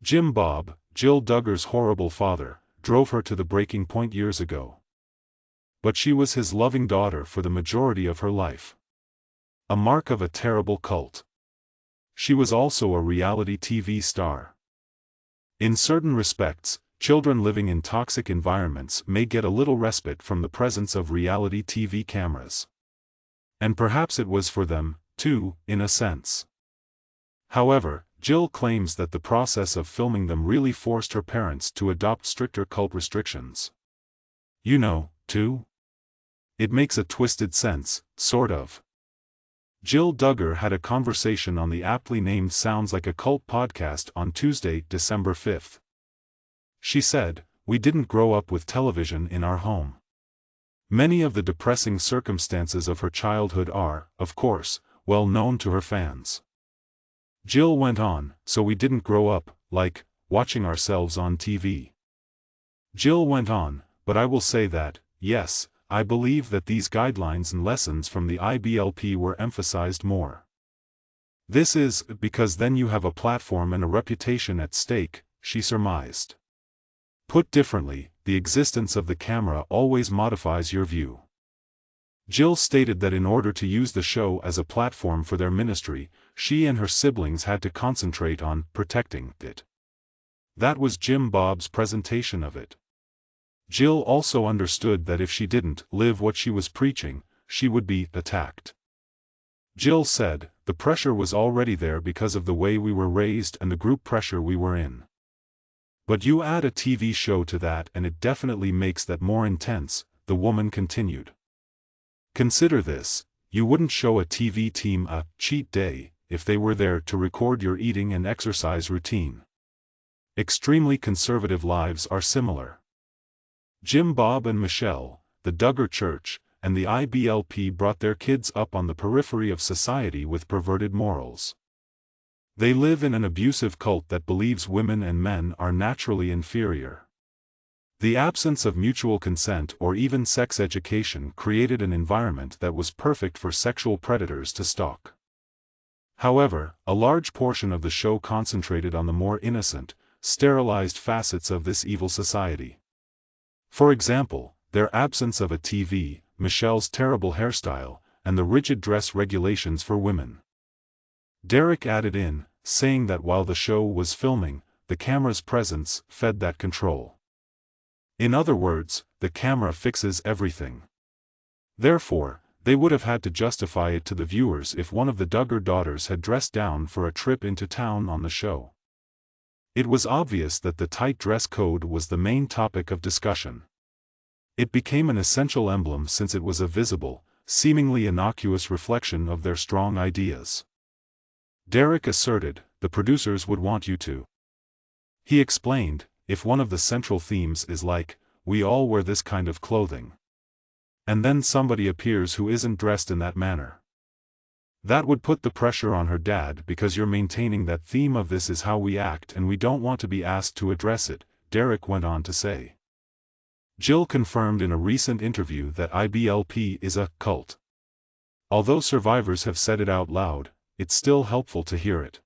Jim Bob, Jill Duggar's horrible father, drove her to the breaking point years ago. But she was his loving daughter for the majority of her life. A mark of a terrible cult. She was also a reality TV star. In certain respects, children living in toxic environments may get a little respite from the presence of reality TV cameras. And perhaps it was for them, too, in a sense. However, Jill claims that the process of filming them really forced her parents to adopt stricter cult restrictions. You know, too? It makes a twisted sense, sort of. Jill Duggar had a conversation on the aptly named Sounds Like a Cult podcast on Tuesday, December 5th. She said, "We didn't grow up with television in our home." Many of the depressing circumstances of her childhood are, of course, well known to her fans. Jill went on, "So we didn't grow up, like, watching ourselves on TV." Jill went on, "But I will say that, yes, I believe that these guidelines and lessons from the IBLP were emphasized more. This is because then you have a platform and a reputation at stake," she surmised. Put differently, the existence of the camera always modifies your view. Jill stated that in order to use the show as a platform for their ministry, she and her siblings had to concentrate on protecting it. That was Jim Bob's presentation of it. Jill also understood that if she didn't live what she was preaching, she would be attacked. Jill said, "The pressure was already there because of the way we were raised and the group pressure we were in. But you add a TV show to that and it definitely makes that more intense," the woman continued. "Consider this, you wouldn't show a TV team a cheat day if they were there to record your eating and exercise routine. Extremely conservative lives are similar. Jim Bob and Michelle, the Duggar Church, and the IBLP brought their kids up on the periphery of society with perverted morals. They live in an abusive cult that believes women and men are naturally inferior. The absence of mutual consent or even sex education created an environment that was perfect for sexual predators to stalk. However, a large portion of the show concentrated on the more innocent, sterilized facets of this evil society. For example, their absence of a TV, Michelle's terrible hairstyle, and the rigid dress regulations for women." Derek added in, saying that while the show was filming, the camera's presence fed that control. In other words, the camera fixes everything. Therefore, they would have had to justify it to the viewers if one of the Duggar daughters had dressed down for a trip into town on the show. It was obvious that the tight dress code was the main topic of discussion. It became an essential emblem since it was a visible, seemingly innocuous reflection of their strong ideas. Derek asserted, "The producers would want you to." He explained, "If one of the central themes is like, we all wear this kind of clothing. And then somebody appears who isn't dressed in that manner. That would put the pressure on her dad because you're maintaining that theme of this is how we act and we don't want to be asked to address it," Derek went on to say. Jill confirmed in a recent interview that IBLP is a cult. Although survivors have said it out loud, it's still helpful to hear it.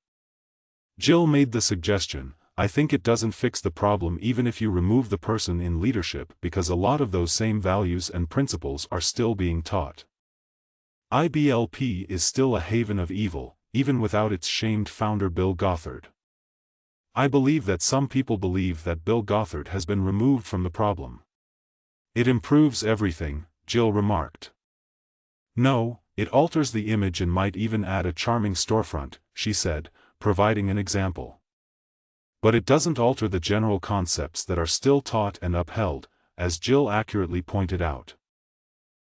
Jill made the suggestion, "I think it doesn't fix the problem even if you remove the person in leadership because a lot of those same values and principles are still being taught. IBLP is still a haven of evil, even without its shamed founder Bill Gothard. I believe that some people believe that Bill Gothard has been removed from the problem. It improves everything," Jill remarked. "No, it alters the image and might even add a charming storefront," she said, providing an example. "But it doesn't alter the general concepts that are still taught and upheld," as Jill accurately pointed out.